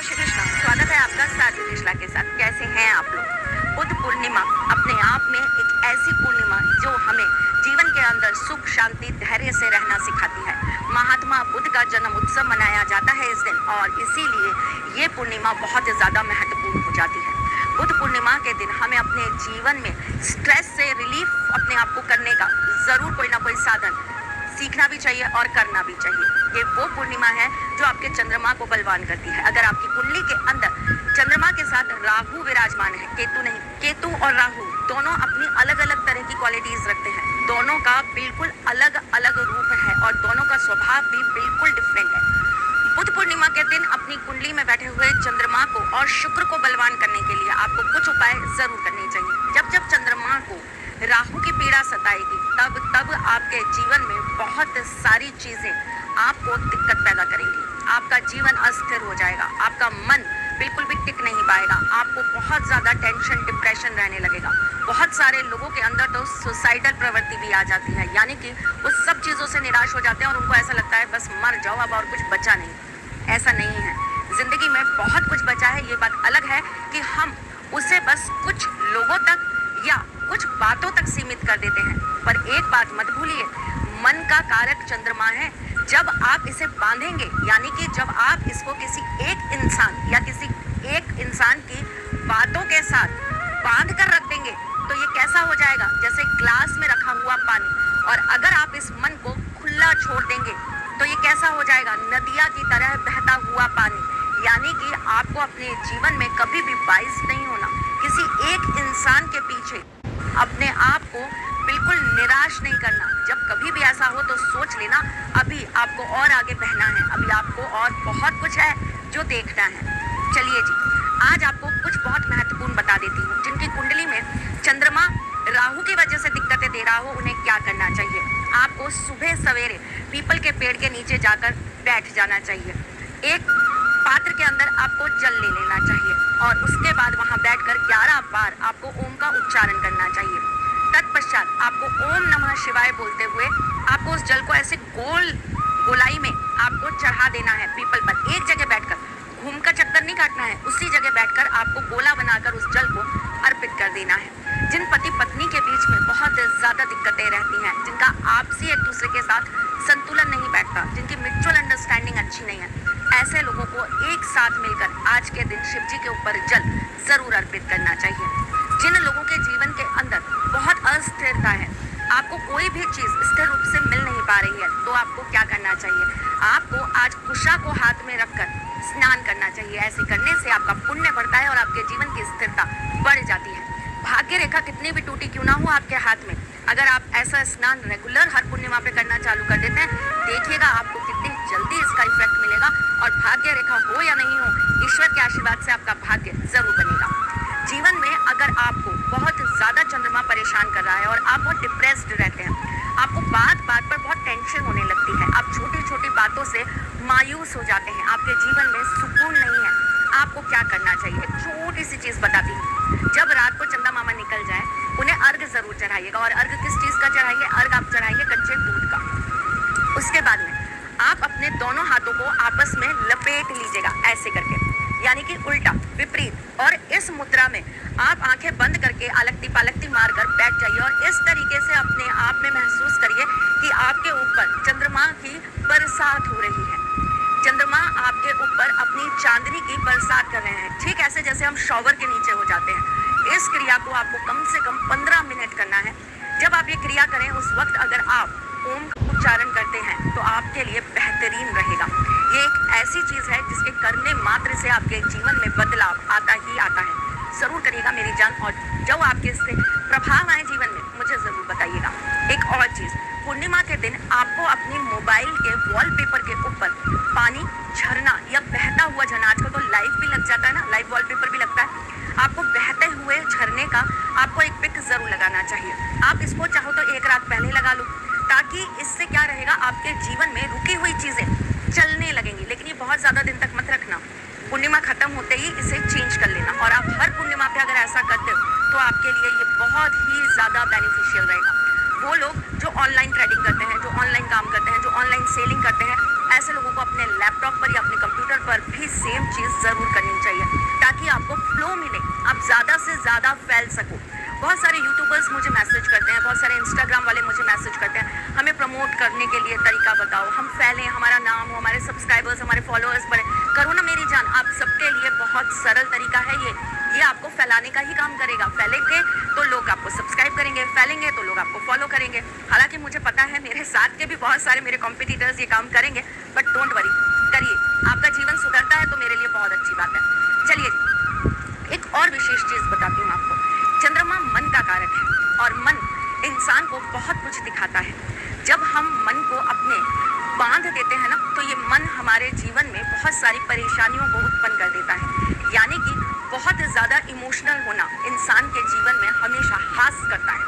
जय श्री कृष्ण। स्वागत है आपका साधु कृष्णा के साथ। कैसे हैं आप लोग? बुद्ध पूर्णिमा अपने आप में एक ऐसी पूर्णिमा जो हमें जीवन के अंदर सुख, शांति, धैर्य से रहना सिखाती है। महात्मा बुद्ध का जन्म उत्सव मनाया जाता है इस दिन, और इसीलिए ये पूर्णिमा बहुत ज़्यादा महत्वपूर्ण हो जाती है। बुद्ध पूर्णिमा के दिन हमें अपने जीवन में स्ट्रेस से रिलीफ अपने आप को करने का ज़रूर कोई ना कोई साधन सीखना भी चाहिए और करना भी चाहिए। ये वो पूर्णिमा है जो आपके चंद्रमा को बलवान करती है। अगर आपकी कुंडली के अंदर चंद्रमा के साथ राहु विराजमान है, केतु नहीं, केतु और राहु दोनों अपनी अलग अलग तरह की क्वालिटीज रखते हैं। दोनों का बिल्कुल अलग अलग रूप है और दोनों का स्वभाव भी बिल्कुल डिफरेंट है। बुद्ध पूर्णिमा के दिन अपनी कुंडली में बैठे हुए चंद्रमा को और शुक्र को बलवान करने के लिए आपको कुछ उपाय जरूर करने चाहिए। जब जब चंद्रमा को राहु की पीड़ा सताएगी तब तब आपके जीवन में बहुत सारी चीजें आपको दिक्कत पैदा करेंगी। आपका जीवन अस्थिर हो जाएगा, आपका मन बिल्कुल भी टिक नहीं पाएगा, आपको बहुत ज़्यादा टेंशन, डिप्रेशन रहने लगेगा। बहुत सारे लोगों के अंदर तो सुसाइडल प्रवृत्ति भी आ जाती है, यानी कि वो सब चीज़ों से निराश हो जाते हैं और उनको ऐसा लगता है बस मर जाओ, अब और कुछ बचा नहीं। ऐसा नहीं है, जिंदगी में बहुत कुछ बचा है। ये बात अलग है कि हम उसे बस कुछ लोगों तक या कुछ बातों तक सीमित कर देते हैं। पर एक बात मत भूलिए, मन का कारक चंद्रमा है। जब आप इसे बांधेंगे, यानी कि जब आप इसको किसी एक इंसान या किसी एक इंसान की बातों के साथ बांध कर रख देंगे तो ये कैसा हो जाएगा, जैसे ग्लास में रखा हुआ पानी। और अगर आप इस मन को खुला छोड़ देंगे तो ये कैसा हो जाएगा, नदिया की तरह बहता हुआ पानी। यानी कि आपको अपने जीवन में कभी भी बाइस नहीं होना, किसी एक इंसान के पीछे अपने आप को बिल्कुल निराश नहीं करना। जब कभी भी ऐसा हो तो सोच लेना अभी आपको और आगे बहना है, अभी आपको और बहुत कुछ है जो देखना है। चलिए जी, आज आपको कुछ बहुत महत्वपूर्ण बता देती हूँ। जिनकी कुंडली में चंद्रमा राहु की वजह से दिक्कतें दे रहा हो उन्हें क्या करना चाहिए। आपको सुबह सवेरे पीपल के पेड़ के नीचे जाकर बैठ जाना चाहिए। एक पात्र के अंदर आपको जल ले लेना चाहिए और उसके बाद वहां बैठकर 11 बार आपको ओम का उच्चारण करना चाहिए। तत्पश्चात आपको ओम नमः शिवाय बोलते हुए आपको उस जल को ऐसे गोलाई में आपको चढ़ा देना है। पीपल पर एक जगह बैठकर, घूम का चक्कर नहीं काटना है, उसी जगह बैठकर आपको गोला बनाकर उस जल को अर्पित कर देना है। जिन पति पत्नी के बीच में बहुत ज्यादा दिक्कतें रहती हैं, जिनका आपसी एक दूसरे के साथ संतुलन नहीं बैठता, जिनकी म्यूचुअल अंडरस्टैंडिंग अच्छी नहीं है, ऐसे लोगों को एक साथ मिलकर आज के दिन शिव जी के ऊपर जल जरूर अर्पित करना चाहिए। जिन लोगों के जीवन के अंदर बहुत अस्थिरता है, आपको कोई भी चीज स्थिर रूप से मिल नहीं पा रही है, तो आपको क्या करना चाहिए, आपको आज कुशा को हाथ में रखकर स्नान करना चाहिए। ऐसे करने से आपका पुण्य बढ़ता है और आपके जीवन की स्थिरता बढ़ जाती है। भाग्य रेखा कितनी भी टूटी क्यों ना हो आपके हाथ में, अगर आप ऐसा स्नान रेगुलर हर पूर्णिमा पे करना चालू कर देते हैं, देखिएगा आपको कितनी जल्दी इसका इफेक्ट मिलेगा। और भाग्य रेखा हो या नहीं हो, ईश्वर के आशीर्वाद से आपका भाग्य जरूर बनेगा। जीवन में अगर आपको बहुत ज्यादा चंद्रमा परेशान कर रहा है और आप बहुत डिप्रेस्ड रहते हैं, आपको बात बात पर बहुत टेंशन होने लगती है, आप छोटी छोटी बातों से मायूस हो जाते हैं, आपके जीवन में सुकून नहीं है, आपको क्या करना चाहिए। एक छोटी सी चीज बताती हूँ। जब रात को चंदा मामा निकल जाए, उन्हें अर्घ जरूर चढ़ाइएगा। और अर्घ किस चीज का चढ़ाइए, अर्घ आप चढ़ाइए कच्चे दूध का। उसके बाद में आप अपने दोनों हाथों को आपस में लपेट लीजिएगा ऐसे करके, यानी कि उल्टा विपरीत। और इस मुद्रा में आप आंखें बंद करके अलगती पालगती मारकर बैठ जाइए और इस तरीके से अपने आप में महसूस करिए कि आपके ऊपर चंद्रमा की बरसात हो रही है। चंद्रमा आपके ऊपर अपनी चांदनी की बरसात कर रहे हैं, ठीक ऐसे जैसे हम शॉवर के नीचे हो जाते हैं। इस क्रिया को आपको कम से कम 15 मिनट करना है। जब आप ये क्रिया करें उस वक्त अगर आप ओम का उच्चारण करते हैं तो आपके लिए बेहतरीन रहेगा। ये एक ऐसी चीज है जिसके करने मात्र से आपके जीवन में बदलाव आता ही आता है। जरूर करिएगा मेरी जान, और जो आपके इससे प्रभाव आए जीवन में मुझे जरूर बताइएगा। एक और चीज, पूर्णिमा के दिन आपको अपने मोबाइल के वॉलपेपर के ऊपर पानी, झरना या बहता हुआ झरना, आजकल तो लाइव भी लग जाता है ना, लाइव वॉलपेपर भी लगता है, आपको बहते हुए झरने का आपको एक पिक जरूर लगाना चाहिए। आप इसको चाहो तो एक रात पहले लगा लो, ताकि इससे क्या रहेगा, आपके जीवन में रुकी हुई चीजें चलने लगेंगी। लेकिन ये बहुत ज्यादा दिन तक मत रखना, पूर्णिमा खत्म होते ही इसे चेंज कर लेना। और आप हर पूर्णिमा पे अगर ऐसा करते हो तो आपके लिए ये बहुत ही ज्यादा बेनिफिशियल रहेगा। वो लोग जो ऑनलाइन ट्रेडिंग करते हैं, जो ऑनलाइन काम करते हैं, जो ऑनलाइन सेलिंग करते हैं, ऐसे लोगों को अपने लैपटॉप पर या अपने कंप्यूटर पर भी सेम चीज़ ज़रूर करनी चाहिए ताकि आपको फ्लो मिले, आप ज़्यादा से ज़्यादा फैल सको। बहुत सारे यूट्यूबर्स मुझे मैसेज करते हैं, बहुत सारे इंस्टाग्राम वाले मुझे मैसेज करते हैं, हमें प्रमोट करने के लिए तरीका बताओ, हम फैलें, हमारा नाम हो, हमारे सब्सक्राइबर्स, हमारे फॉलोअर्स बढ़े। करो ना मेरी जान, आप सबके लिए बहुत सरल तरीका है ये आपको फैलाने का ही काम करेगा। फैलेंगे तो लोग आपको सब्सक्राइब करेंगे, फैलेंगे तो लोग आपको फॉलो करेंगे। हालांकि मुझे पता है मेरे साथ के भी बहुत सारे मेरे कॉम्पिटिटर्स ये काम करेंगे, बट डोंट वरी, करिए, आपका जीवन सुधरता है तो मेरे लिए बहुत अच्छी बात है। चलिए एक और विशेष चीज़ बताती हूँ आपको। चंद्रमा मन का कारक है और मन इंसान को बहुत कुछ दिखाता है। जब हम मन को अपने बांध देते हैं ना, तो ये मन हमारे जीवन में बहुत सारी परेशानियों को उत्पन्न कर देता है। यानी कि बहुत ज़्यादा इमोशनल होना इंसान के जीवन में हमेशा हास करता है,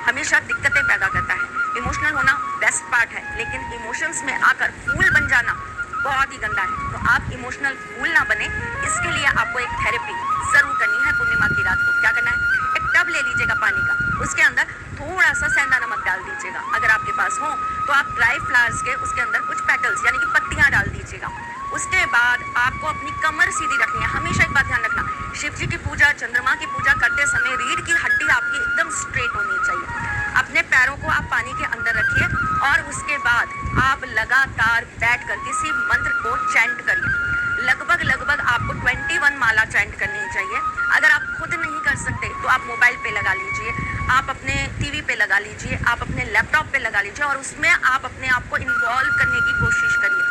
हमेशा दिक्कतें पैदा करता है। इमोशनल होना बेस्ट पार्ट है, लेकिन इमोशंस में आकर फूल बन जाना बहुत ही गंदा है। तो आप इमोशनल फूल ना बने, इसके लिए आपको एक थेरेपी जरूर करनी है पूर्णिमा की रात को। क्या करना है, एक टब ले लीजिएगा पानी का, उसके अंदर थोड़ा सा सेंधा नमक डाल दीजिएगा, अगर आपके पास हो तो आप ड्राई फ्लावर्स के उसके अंदर कुछ पेटल्स यानी कि पत्तियां डाल दीजिएगा। उसके बाद आपको अपनी कमर सीधी रखनी है। हमेशा एक बात ध्यान रखना, शिव जी की पूजा, चंद्रमा की पूजा करते समय रीढ़ की हड्डी आपकी एकदम स्ट्रेट होनी चाहिए। अपने पैरों को आप पानी के अंदर रखिए और उसके बाद आप लगातार बैठकर किसी मंत्र को चैंट करिए। लगभग आपको 21 माला चैंट करनी चाहिए। अगर आप खुद नहीं कर सकते तो आप मोबाइल पे लगा लीजिए, आप अपने टीवी पे लगा लीजिए, आप अपने लैपटॉप पे लगा लीजिए और उसमें आप अपने आप को इन्वॉल्व करने की कोशिश करिए।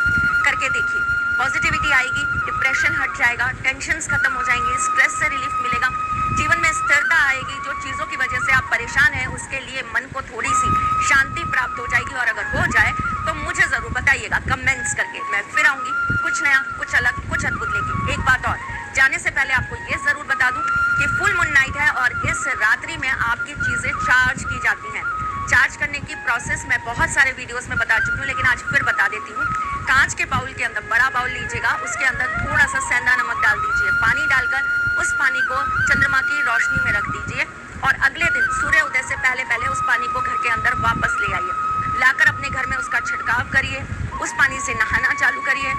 करके देखिए, पॉजिटिविटी आएगी, डिप्रेशन हट जाएगा, टेंशन्स खत्म हो जाएंगे, स्ट्रेस से रिलीफ मिलेगा, जीवन में स्थिरता आएगी। जो चीज़ों की वजह से आप परेशान हैं उसके लिए मन को थोड़ी सी शांति प्राप्त हो जाएगी। और अगर हो जाए तो मुझे ज़रूर बताइएगा कमेंट्स करके। मैं फिर आऊँगी कुछ नया, कुछ अलग, कुछ अद्भुत लेके। एक बात और, जाने से पहले आपको ये ज़रूर बता दूँ कि फुल मून नाइट है और इस रात्रि में आपकी चीज़ें चार्ज की जाती हैं। चार्ज करने की प्रोसेस मैं बहुत सारे वीडियोस में बता चुकी हूँ, लेकिन आज फिर बता देती हूँ। कांच के बाउल के अंदर बड़ा बाउल लीजिएगा, उसके अंदर थोड़ा सा सेंधा नमक डाल दीजिए, पानी डालकर उस पानी को चंद्रमा की रोशनी में रख दीजिए और अगले दिन सूर्य उदय से पहले उस पानी को घर के अंदर वापस ले आइए। लाकर अपने घर में उसका छिड़काव करिए, उस पानी से नहाना चालू करिए।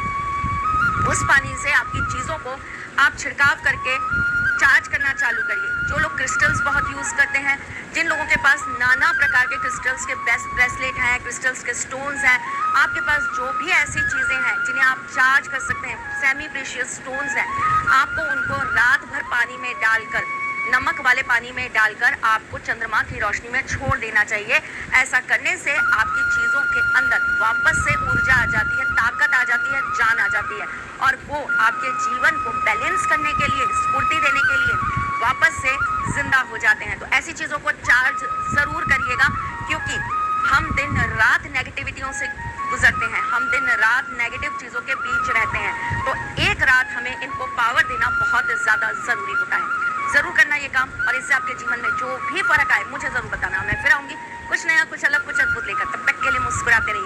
उस पानी से आपकी चीज़ों को आप छिड़काव करके चार्ज करना चालू करिए। जो लोग क्रिस्टल्स बहुत यूज़ करते हैं, जिन लोगों के पास नाना प्रकार के क्रिस्टल्स के ब्रेसलेट हैं, क्रिस्टल्स के स्टोन्स हैं, आपके पास जो भी ऐसी चीज़ें हैं जिन्हें आप चार्ज कर सकते हैं, सेमी प्रेशियस स्टोन्स हैं, आपको उनको रात भर पानी में डालकर, नमक वाले पानी में डालकर आपको चंद्रमा की रोशनी में छोड़ देना चाहिए। ऐसा करने से आपकी चीज़ों के अंदर वापस से ऊर्जा आ जाती है, ताकत आ जाती है, जान आ जाती है और वो आपके जीवन को बैलेंस करने के लिए, स्फूर्ति देने के लिए वापस से जिंदा हो जाते हैं। तो ऐसी चीज़ों को चार्ज ज़रूर करिएगा, क्योंकि हम दिन रात नेगेटिविटियों से गुजरते हैं, हम दिन रात नेगेटिव चीज़ों के बीच रहते हैं। तो एक रात हमें इनको पावर देना बहुत ज़्यादा ज़रूरी होता है। ज़रूर करना ये काम और इससे आपके जीवन में जो भी फर्क आए मुझे ज़रूर बताना। मैं फिर आऊँगी कुछ नया, कुछ अलग, कुछ अद्भुत लेकर। तब तक के लिए मुस्कुराते रहिए।